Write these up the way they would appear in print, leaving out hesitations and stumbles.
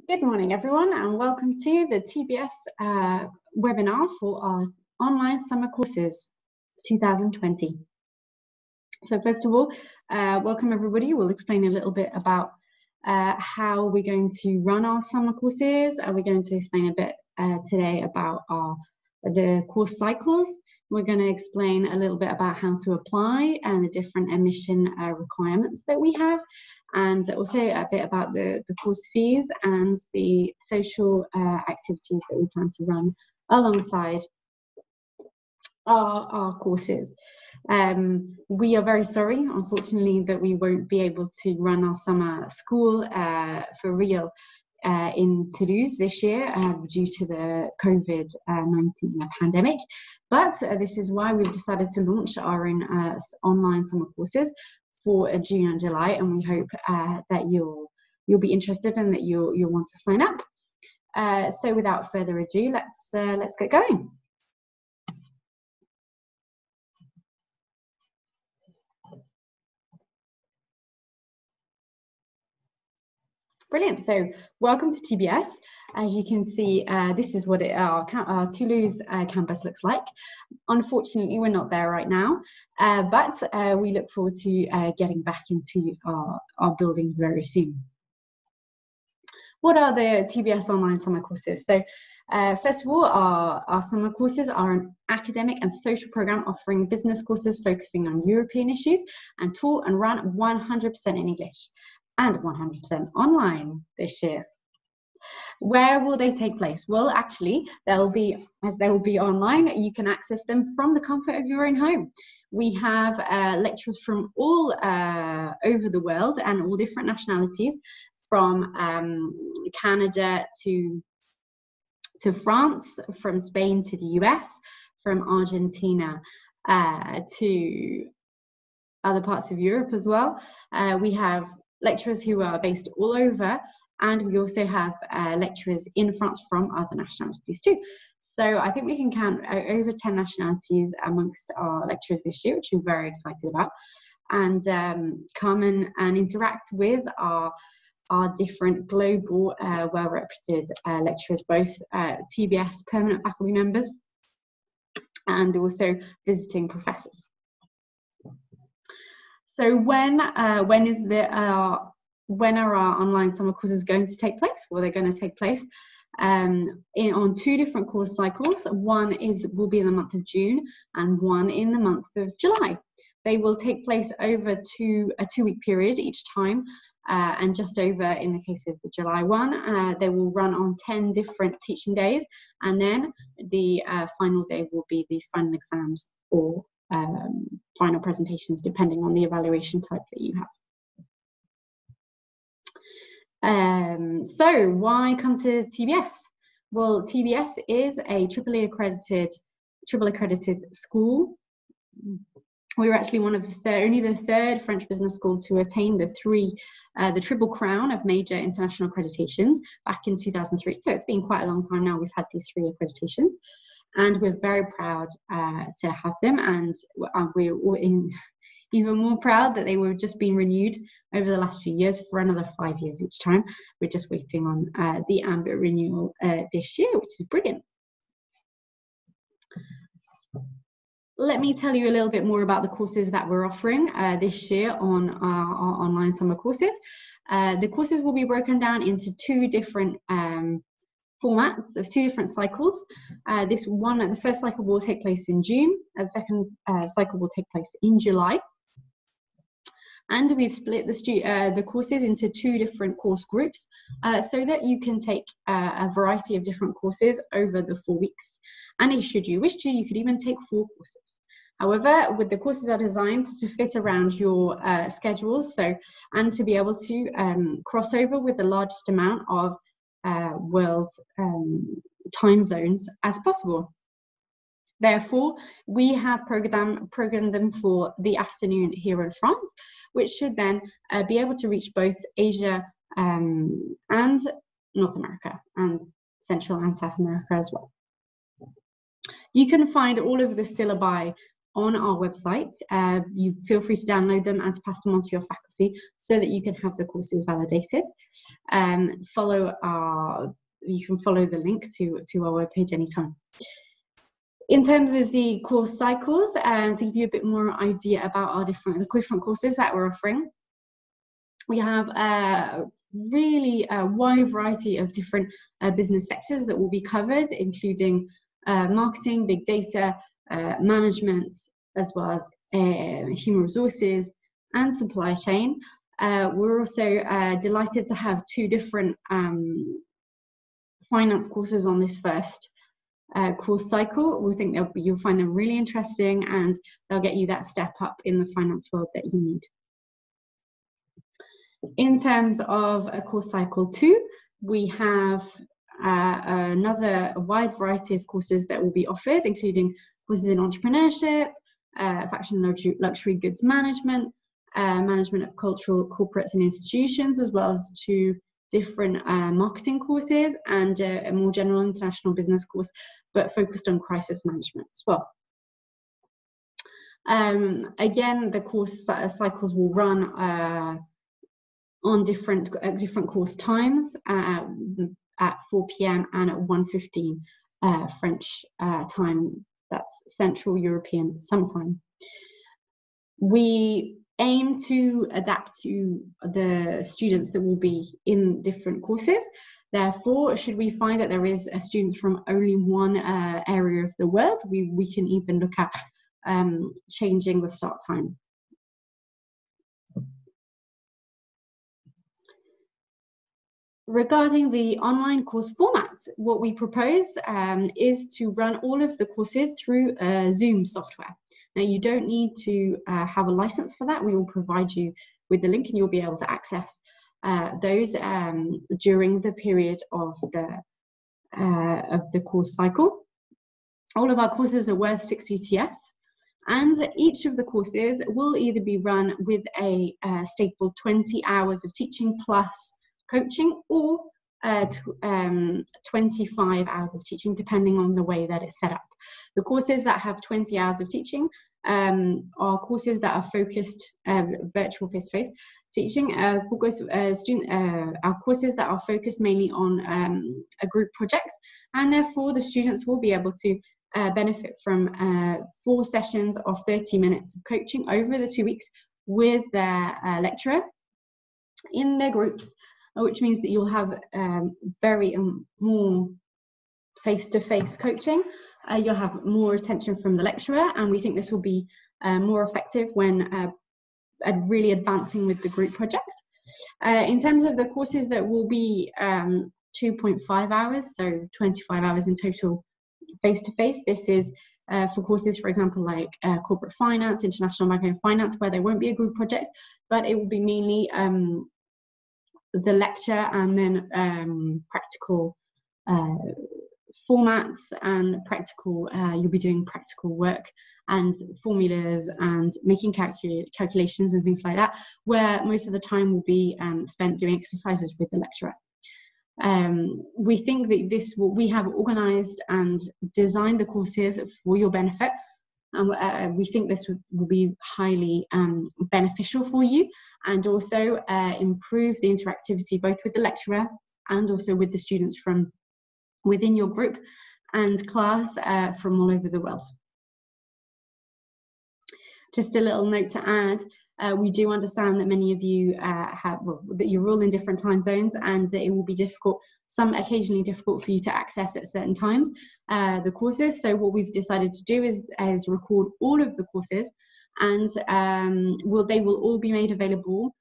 Good morning, everyone, and welcome to the TBS webinar for our online summer courses 2020. So first of all, welcome everybody. We'll explain a little bit about how we're going to run our summer courses. We're going to explain a bit today about the course cycles. We're going to explain a little bit about how to apply and the different admission requirements that we have, and also a bit about the course fees and the social activities that we plan to run alongside our courses. We are very sorry, unfortunately, that we won't be able to run our summer school for real in Toulouse this year due to the COVID-19 pandemic. But this is why we've decided to launch our own online summer courses for June and July, and we hope that you'll be interested and that you'll want to sign up. So without further ado, let's get going. Brilliant. So welcome to TBS. As you can see, this is what our Toulouse campus looks like. Unfortunately, we're not there right now, but we look forward to getting back into our buildings very soon. What are the TBS online summer courses? So first of all, our summer courses are an academic and social program offering business courses focusing on European issues and taught and run 100% in English and 100% online this year. Where will they take place? Well, actually, they will be online. You can access them from the comfort of your own home. We have lecturers from all over the world and all different nationalities, from Canada to France, from Spain to the US, from Argentina to other parts of Europe as well. We have lecturers who are based all over, and we also have lecturers in France from other nationalities too. So I think we can count over 10 nationalities amongst our lecturers this year, which we're very excited about, and come and interact with our different global well-represented lecturers, both TBS permanent faculty members and also visiting professors. So when are our online summer courses going to take place? Well, they're going to take place on two different course cycles. One will be in the month of June and one in the month of July. They will take place over a two-week period each time, and just over, in the case of the July one, they will run on 10 different teaching days, and then the final day will be the final exams or final presentations, depending on the evaluation type that you have. So why come to TBS? Well, TBS is a triple accredited school. We were actually one of only the third French business school to attain the triple crown of major international accreditations back in 2003. So it's been quite a long time now we've had these 3 accreditations. And we're very proud to have them, and we're even more proud that they were just being renewed over the last few years for another 5 years each time. We're just waiting on the AMBIT renewal this year, which is brilliant. Let me tell you a little bit more about the courses that we're offering this year on our online summer courses. The courses will be broken down into 2 different formats of 2 different cycles. The first cycle will take place in June, and the second cycle will take place in July. And we've split the courses into 2 different course groups so that you can take a variety of different courses over the 4 weeks. And if should you wish to, you could even take 4 courses. However, the courses are designed to fit around your schedules, and to be able to cross over with the largest amount of world time zones as possible. Therefore, we have programmed them for the afternoon here in France, which should then be able to reach both Asia and North America, and Central and South America as well. You can find all of the syllabi on our website. You feel free to download them and to pass them on to your faculty so that you can have the courses validated. You can follow the link to our webpage anytime. In terms of the course cycles, to give you a bit more idea about the different courses that we're offering, we have a really wide variety of different business sectors that will be covered, including marketing, big data, management, as well as human resources and supply chain. We're also delighted to have 2 different finance courses on this first course cycle. We think you'll find them really interesting, and they'll get you that step up in the finance world that you need. In terms of course cycle 2, we have another wide variety of courses that will be offered, including courses in entrepreneurship, fashion and luxury goods management, management of cultural corporates and institutions, as well as 2 different marketing courses and a more general international business course, but focused on crisis management as well. Again, the course cycles will run on different course times at 4 p.m. and at 1:15 French time. That's Central European Summertime. We aim to adapt to the students that will be in different courses. Therefore, should we find that there is a student from only one area of the world, we can even look at changing the start time. Regarding the online course format, what we propose is to run all of the courses through Zoom software. Now, you don't need to have a license for that. We will provide you with the link and you'll be able to access those during the period of the course cycle. All of our courses are worth 6 ETS, and each of the courses will either be run with a staple 20 hours of teaching plus coaching, or 25 hours of teaching, depending on the way that it's set up. The courses that have 20 hours of teaching are courses that are focused, virtual face-to-face teaching, our courses that are focused mainly on a group project, and therefore the students will be able to benefit from 4 sessions of 30 minutes of coaching over the 2 weeks with their lecturer in their groups, which means that you'll have more face-to-face coaching. You'll have more attention from the lecturer, and we think this will be more effective when really advancing with the group project. In terms of the courses that will be 2.5 hours, so 25 hours in total face-to-face, this is for courses, for example, like corporate finance, international marketing finance, where there won't be a group project, but it will be mainly the lecture and then practical formats and practical, you'll be doing practical work and formulas and making calculations and things like that, where most of the time will be spent doing exercises with the lecturer. We think that we have organized and designed the courses for your benefit. We think this will be highly beneficial for you, and also improve the interactivity both with the lecturer and also with the students from within your group and class from all over the world. Just a little note to add, we do understand that many of you that you're all in different time zones, and that it will be difficult, occasionally difficult for you to access at certain times the courses. So what we've decided to do is record all of the courses, and they will all be made available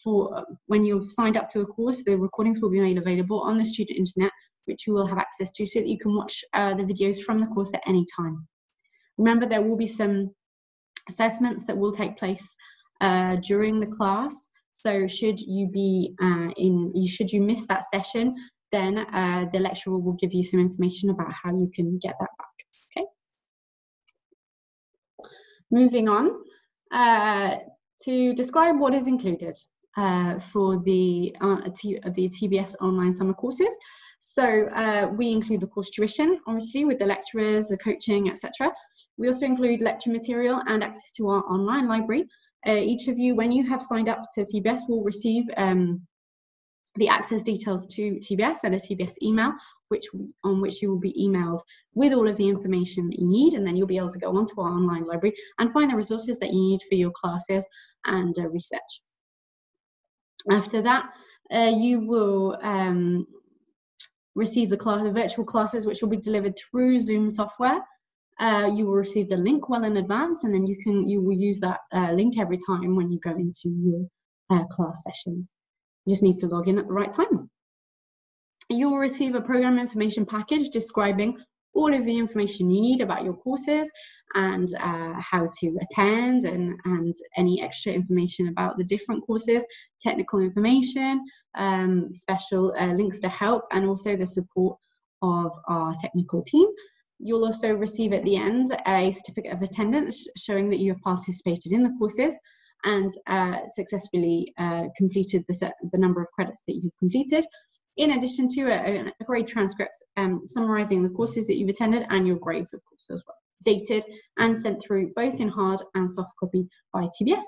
for when you've signed up to a course. The recordings will be made available on the student internet, which you will have access to, so that you can watch the videos from the course at any time. Remember, there will be some assessments that will take place during the class. So should you miss that session, then the lecturer will give you some information about how you can get that back. Okay. Moving on to describe what is included. for the TBS online summer courses. So we include the course tuition, obviously, with the lecturers, the coaching, etc. We also include lecture material and access to our online library. Each of you, when you have signed up to TBS, will receive the access details to TBS and a TBS email, on which you will be emailed with all of the information that you need, and then you'll be able to go onto our online library and find the resources that you need for your classes and research. After that, you will receive the virtual classes, which will be delivered through Zoom software. You will receive the link well in advance, and then you will use that link every time when you go into your class sessions. You just need to log in at the right time. You will receive a program information package describing all of the information you need about your courses and how to attend, and any extra information about the different courses, technical information, special links to help, and also the support of our technical team. You'll also receive at the end a certificate of attendance showing that you have participated in the courses and successfully completed the number of credits that you've completed, in addition to a grade transcript summarising the courses that you've attended and your grades, of course, as well, dated and sent through both in hard and soft copy by TBS.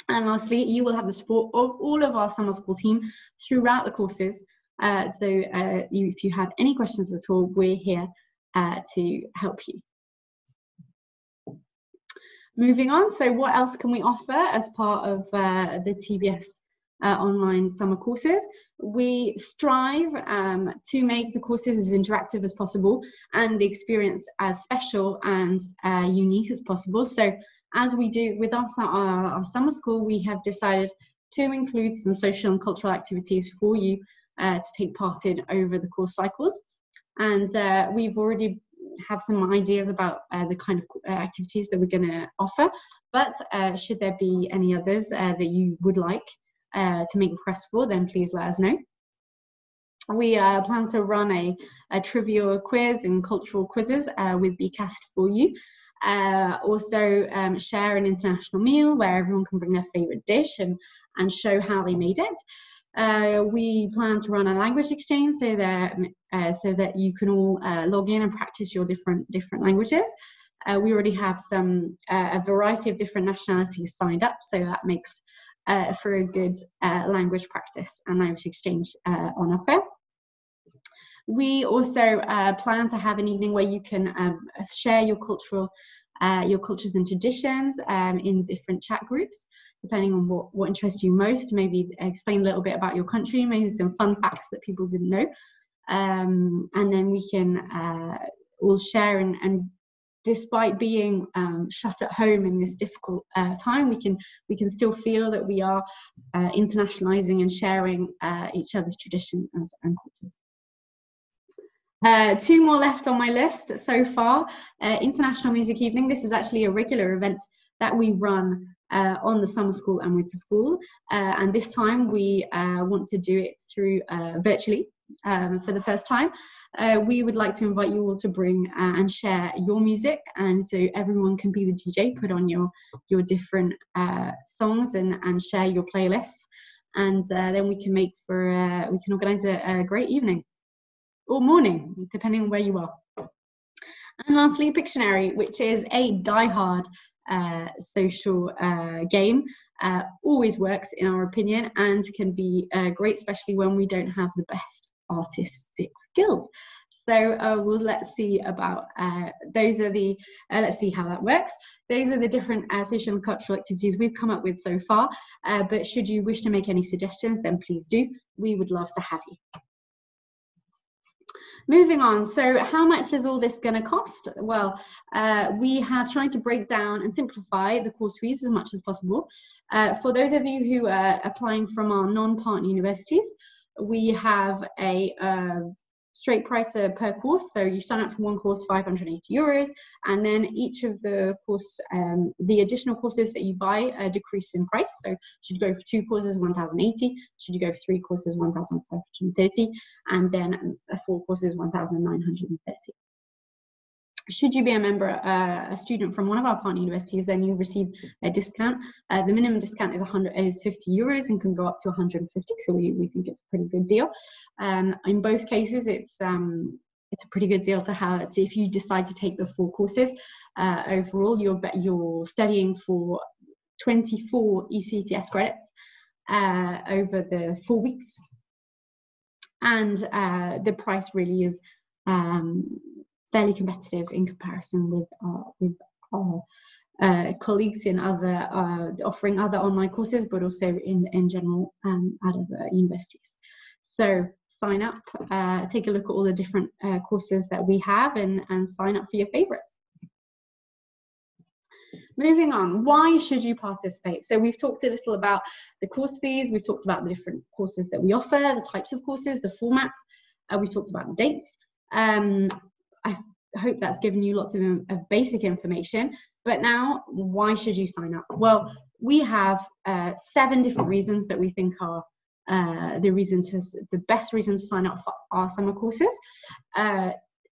And lastly, you will have the support of all of our summer school team throughout the courses. If you have any questions at all, we're here to help you. Moving on, so what else can we offer as part of the TBS online summer courses? We strive to make the courses as interactive as possible and the experience as special and unique as possible. So as we do with our summer school, we have decided to include some social and cultural activities for you to take part in over the course cycles. And we've already have some ideas about the kind of activities that we're going to offer, but should there be any others that you would like to make requests for, then please let us know. We plan to run a trivia quiz and cultural quizzes with BCAST for you. Also share an international meal where everyone can bring their favourite dish and show how they made it. We plan to run a language exchange so that you can all log in and practice your different languages. We already have a variety of different nationalities signed up, so that makes for a good language practice and language exchange on offer. We also plan to have an evening where you can share your cultures and traditions in different chat groups, depending on what interests you most. Maybe explain a little bit about your country, maybe some fun facts that people didn't know. And then we can all share, and despite being shut at home in this difficult time, we can still feel that we are internationalizing and sharing each other's traditions and cultures. Two more left on my list so far. International Music Evening. This is actually a regular event that we run on the summer school and winter school. And this time we want to do it through virtually for the first time. We would like to invite you all to bring and share your music, and so everyone can be the DJ, put on your different songs and share your playlists. And then we can organize a great evening. Or morning, depending on where you are. And lastly, Pictionary, which is a die-hard social game. Always works, in our opinion, and can be great, especially when we don't have the best artistic skills. So let's see about let's see how that works. Those are the different social and cultural activities we've come up with so far. But should you wish to make any suggestions, then please do. We would love to have you. Moving on, so how much is all this going to cost? Well, we have tried to break down and simplify the course fees as much as possible. For those of you who are applying from our non-partner universities, we have a straight price per course. So you sign up for one course, €580, and then each of the the additional courses that you buy decrease in price. So should you go for 2 courses, $1,080. Should you go for 3 courses, $1,530, and then 4 courses, $1,930. Should you be a member, a student from one of our partner universities, then you receive a discount. The minimum discount is 50 euros and can go up to 150. So we think it's a pretty good deal. In both cases, it's a pretty good deal to have if you decide to take the 4 courses. Overall, you're studying for 24 ECTS credits over the 4 weeks, and the price really is fairly competitive in comparison with our colleagues in other offering other online courses, but also in general at other universities. So sign up, take a look at all the different courses that we have, and sign up for your favorites. Moving on, why should you participate? So we've talked a little about the course fees, we've talked about the different courses that we offer, the types of courses, the format, we've talked about the dates. I hope that's given you lots of basic information, but now why should you sign up? Well, we have 7 different reasons that we think are the best reason to sign up for our summer courses.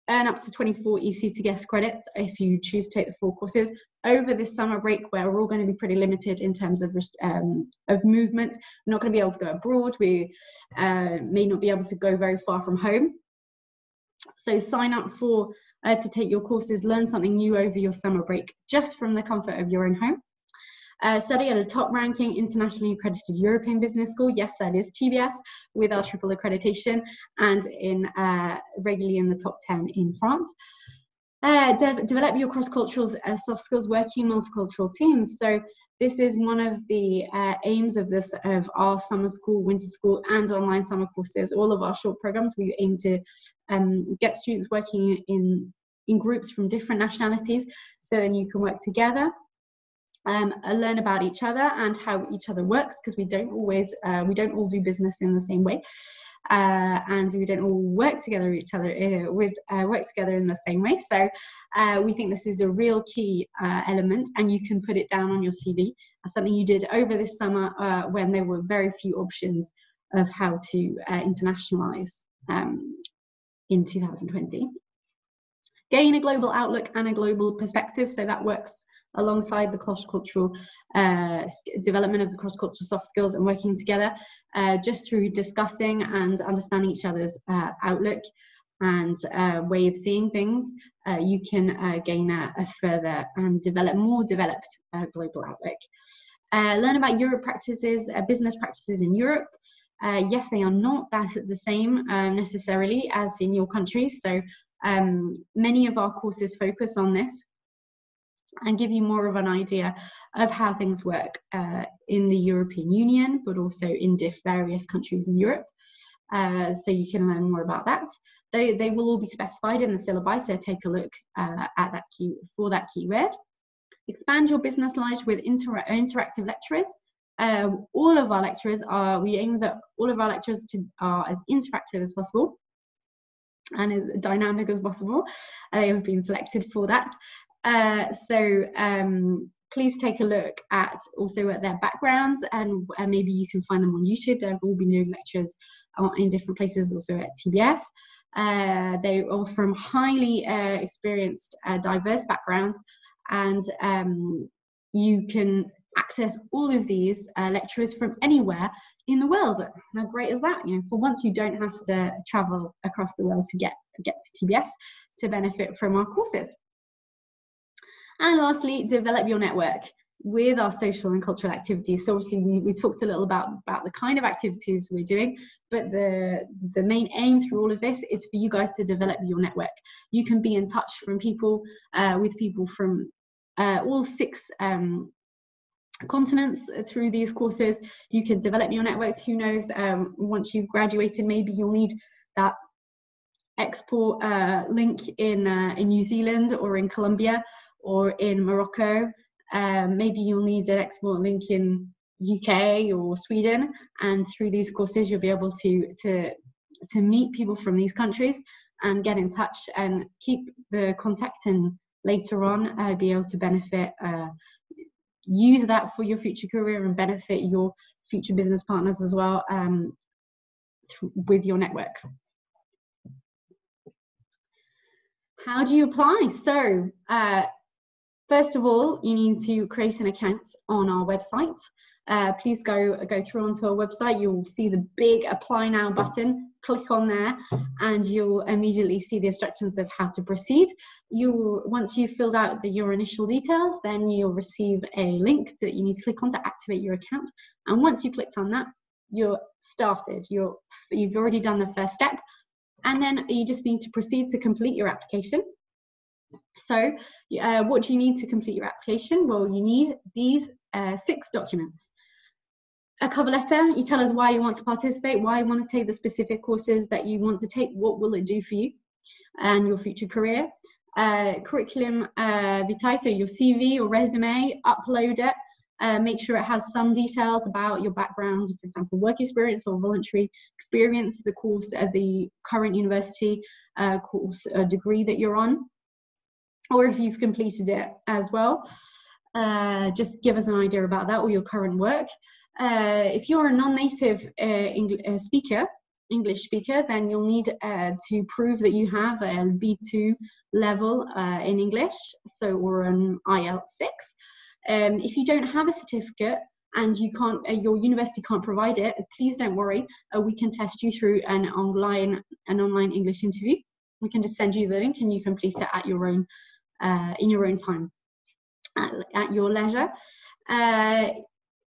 Earn up to 24 ECTS credits if you choose to take the 4 courses over this summer break, where we're all going to be pretty limited in terms of movement. We're not going to be able to go abroad. We may not be able to go very far from home. So sign up for to take your courses, learn something new over your summer break, just from the comfort of your own home. Study at a top-ranking internationally accredited European business school. Yes, that is TBS, with our triple accreditation, and regularly in the top 10 in France. Develop your cross-cultural soft skills, working in multicultural teams. So this is one of the aims of our summer school, winter school, and online summer courses. All of our short programs, we aim to get students working in groups from different nationalities, so then you can work together. Learn about each other and how each other works, because we don't all do business in the same way, and we don't all work together in the same way. So we think this is a real key element, and you can put it down on your CV as something you did over this summer when there were very few options of how to internationalize in 2020. Gain a global outlook and a global perspective, so that works alongside the cross-cultural development of the cross-cultural soft skills and working together, just through discussing and understanding each other's outlook and way of seeing things, you can gain a further and more developed global outlook. Learn about Europe practices, business practices in Europe. Yes, they are not the same necessarily as in your country, so many of our courses focus on this and give you more of an idea of how things work in the European Union, but also in various countries in Europe. So you can learn more about that. They will all be specified in the syllabi, so take a look at that keyword. Expand your business knowledge with interactive lecturers. All of our lecturers we aim that all of our lecturers are as interactive as possible and as dynamic as possible. They have been selected for that. So please take a look at their backgrounds, and maybe you can find them on YouTube. There will be new lectures in different places, also at TBS. They are from highly experienced, diverse backgrounds, and you can access all of these lecturers from anywhere in the world. How great is that? For once, you don't have to travel across the world to get to TBS to benefit from our courses. And lastly, develop your network with our social and cultural activities. So obviously we talked a little about the kind of activities we're doing, but the main aim through all of this is for you guys to develop your network. You can be in touch with people from all 6 continents through these courses. You can develop your networks. Who knows, once you've graduated, maybe you'll need that export link in New Zealand or in Colombia or in Morocco. Maybe you'll need an export link in UK or Sweden, and through these courses you'll be able to meet people from these countries and get in touch and keep the contact, and later on be able to benefit, use that for your future career and benefit your future business partners as well with your network. How do you apply? So first of all, you need to create an account on our website. Please go through onto our website. You'll see the big apply now button. Click on there and you'll immediately see the instructions of how to proceed. Once you've filled out your initial details, then you'll receive a link that you need to click on to activate your account. And once you clicked on that, you're started. You've already done the first step. And then you just need to proceed to complete your application. So what do you need to complete your application? Well, you need these 6 documents. A cover letter. You tell us why you want to participate, why you want to take the specific courses that you want to take, what will it do for you and your future career. Curriculum vitae, so your CV or resume, upload it. Make sure it has some details about your background, for example, work experience or voluntary experience, the course, the current university course degree that you're on, or if you've completed it as well. Just give us an idea about that, or your current work. If you're a non-native English speaker, then you'll need to prove that you have a B2 level in English, or an IELTS 6. If you don't have a certificate and your university can't provide it, please don't worry. We can test you through an online English interview. We can just send you the link and you complete it at your own in your own time, at your leisure.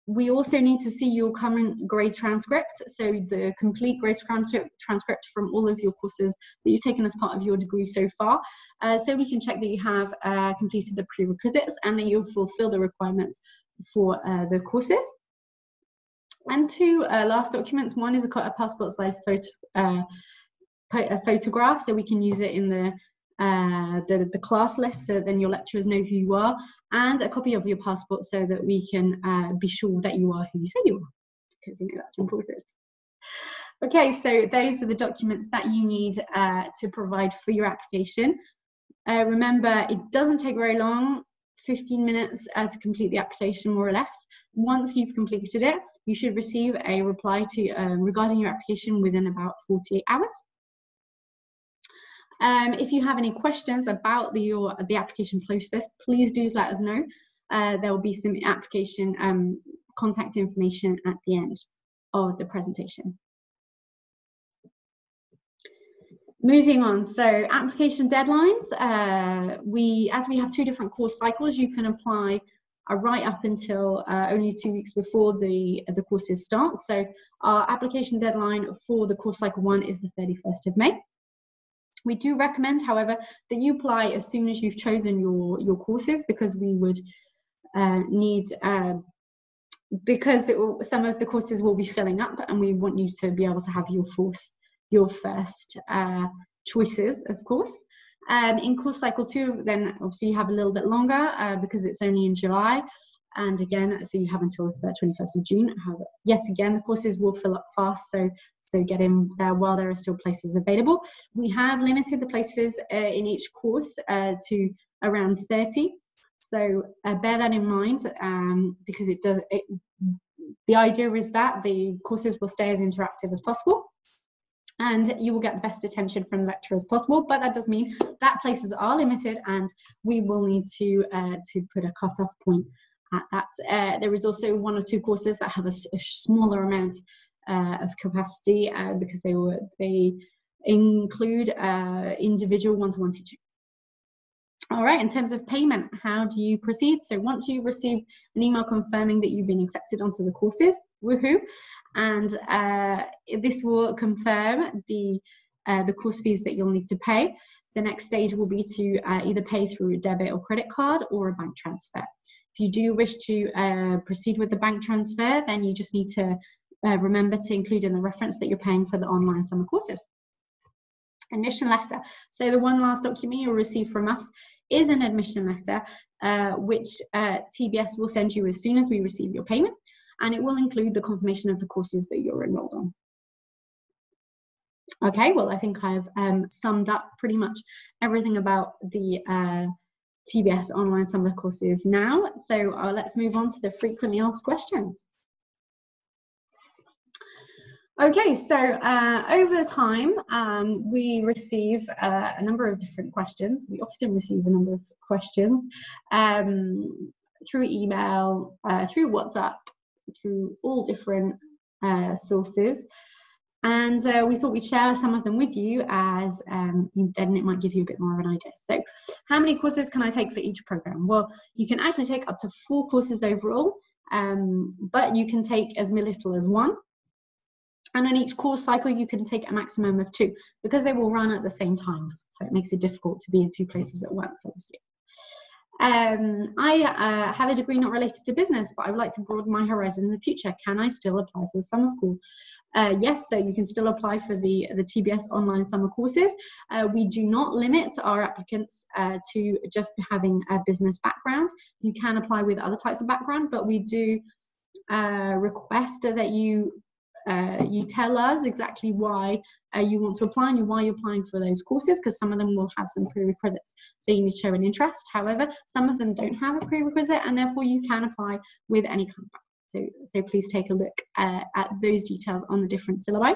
We also need to see your current grade transcript, so the complete grade transcript from all of your courses that you've taken as part of your degree so far, so we can check that you have completed the prerequisites and that you'll fulfill the requirements for the courses. And 2 last documents. One is a passport size photograph, so we can use it in the class list, so then your lecturers know who you are, and a copy of your passport so that we can be sure that you are who you say you are, because that's important. Okay, so those are the documents that you need to provide for your application. Remember, it doesn't take very long, 15 minutes to complete the application, more or less. Once you've completed it, you should receive a reply regarding your application within about 48 hours. If you have any questions about the application process, please do let us know. There will be some application contact information at the end of the presentation. Moving on, so application deadlines. As we have 2 different course cycles, you can apply right up until only 2 weeks before the courses start. So our application deadline for the course cycle 1 is the 31st of May. We do recommend, however, that you apply as soon as you've chosen your courses, because we would need, because some of the courses will be filling up, and we want you to be able to have your first choices, of course. In course cycle 2, then obviously you have a little bit longer because it's only in July. And again, so you have until the 21st of June. Yes, again, the courses will fill up fast, so get in there while there are still places available. We have limited the places in each course to around 30. So bear that in mind, because the idea is that the courses will stay as interactive as possible, and you will get the best attention from lecturers as possible. But that does mean that places are limited, and we will need to put a cutoff point at that. There is also 1 or 2 courses that have a smaller amount of capacity because they include individual one-to-one teaching. All right, in terms of payment, how do you proceed? So once you've received an email confirming that you've been accepted onto the courses, woohoo, and this will confirm the course fees that you'll need to pay. The next stage will be to either pay through a debit or credit card or a bank transfer. If you do wish to proceed with the bank transfer, then you just need to remember to include in the reference that you're paying for the online summer courses. Admission letter. So the one last document you'll receive from us is an admission letter, which TBS will send you as soon as we receive your payment, and it will include the confirmation of the courses that you're enrolled on. Okay, well, I think I've summed up pretty much everything about the TBS online summer courses now. So let's move on to the frequently asked questions. Okay, so over time, we receive a number of different questions. We often receive a number of questions through email, through WhatsApp, through all different sources. And we thought we'd share some of them with you, as then it might give you a bit more of an idea. So how many courses can I take for each program? Well, you can actually take up to 4 courses overall, but you can take as little as 1. And on each course cycle, you can take a maximum of 2, because they will run at the same times. So it makes it difficult to be in 2 places at once, obviously. I have a degree not related to business, but I would like to broaden my horizon in the future. Can I still apply for the summer school? Yes, so you can still apply for the TBS online summer courses. We do not limit our applicants to just having a business background. You can apply with other types of background, but we do request that you tell us exactly why you want to apply and why you're applying for those courses, because some of them will have some prerequisites. So you need to show an interest. However, some of them don't have a prerequisite, and therefore you can apply with any kind of background. So please take a look at those details on the different syllabi.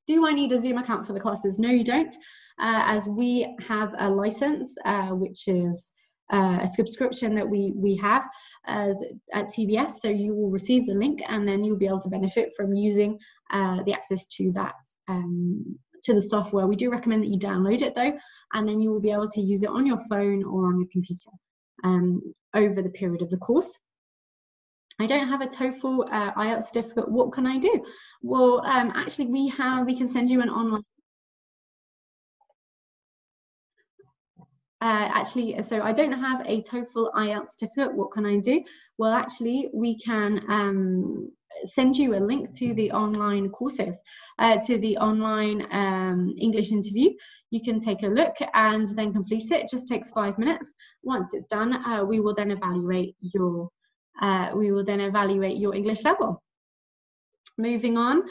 Do I need a Zoom account for the classes? No, you don't, as we have a license, which is a subscription that we have at TBS. So you will receive the link, and then you'll be able to benefit from using the access to that, to the software. We do recommend that you download it though, and then you will be able to use it on your phone or on your computer over the period of the course. I don't have a TOEFL IELTS certificate. What can I do? Well, actually we can send you an online. So I don't have a TOEFL IELTS certificate. What can I do? Well, actually, we can send you a link to the online courses, to the online English interview. You can take a look and then complete it. It just takes 5 minutes. Once it's done, we will then evaluate your English level. Moving on.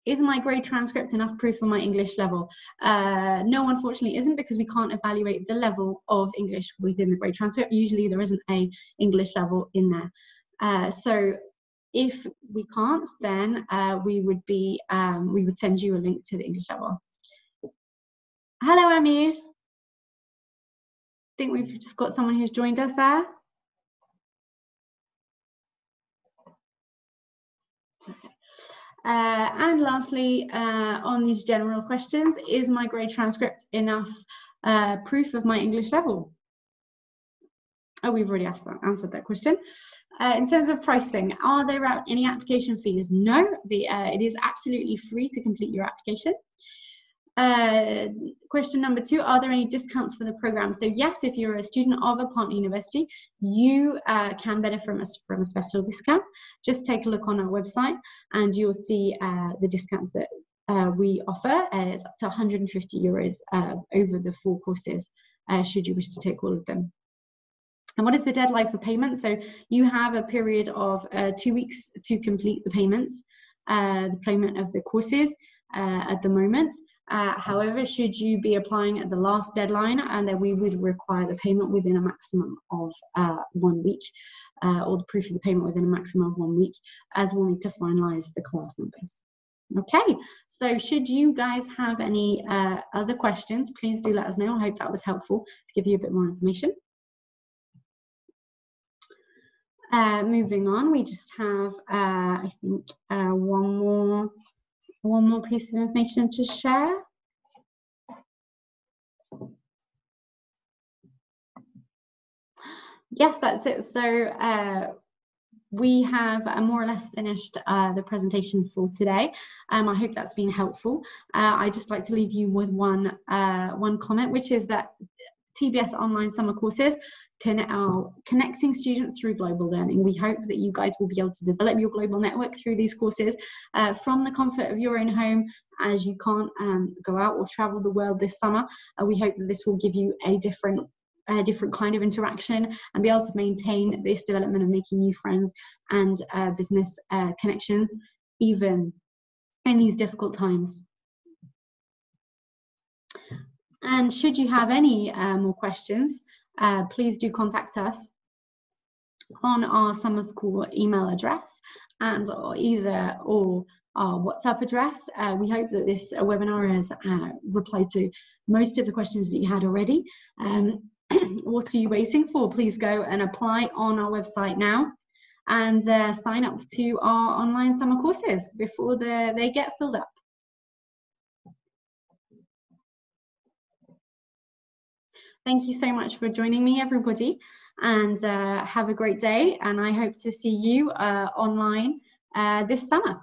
Is my grade transcript enough proof for my English level? No, unfortunately isn't, because we can't evaluate the level of English within the grade transcript. Usually there isn't a English level in there. So if we can't, then we would send you a link to the English level. Hello, Amir. I think we've just got someone who's joined us there. Okay. And lastly, on these general questions, is my grade transcript enough proof of my English level? Oh, we've already answered that question. In terms of pricing, are there any application fees? No, it is absolutely free to complete your application. Question number 2, are there any discounts for the program? So yes, if you're a student of a partner university, you can benefit from a special discount. Just take a look on our website and you'll see the discounts that we offer. It's up to €150 over the 4 courses, should you wish to take all of them. And what is the deadline for payment? So you have a period of 2 weeks to complete the payments, the payment of the courses at the moment. However, should you be applying at the last deadline, and then we would require the payment within a maximum of 1 week, or the proof of the payment within a maximum of 1 week, as we'll need to finalize the class numbers. Okay, so should you guys have any other questions, please do let us know. I hope that was helpful to give you a bit more information. Moving on, we just have, I think, one more piece of information to share. Yes, that's it. So we have more or less finished the presentation for today. I hope that's been helpful. I'd just like to leave you with one comment, which is that TBS online summer courses are connecting students through global learning. We hope that you guys will be able to develop your global network through these courses from the comfort of your own home, as you can't go out or travel the world this summer. We hope that this will give you a different kind of interaction and be able to maintain this development of making new friends and business connections, even in these difficult times. And should you have any more questions, please do contact us on our summer school email address. and either or our WhatsApp address. We hope that this webinar has replied to most of the questions that you had already. What are you waiting for? Please go and apply on our website now and sign up to our online summer courses before they get filled up. Thank you so much for joining me, everybody, and have a great day. And I hope to see you online this summer.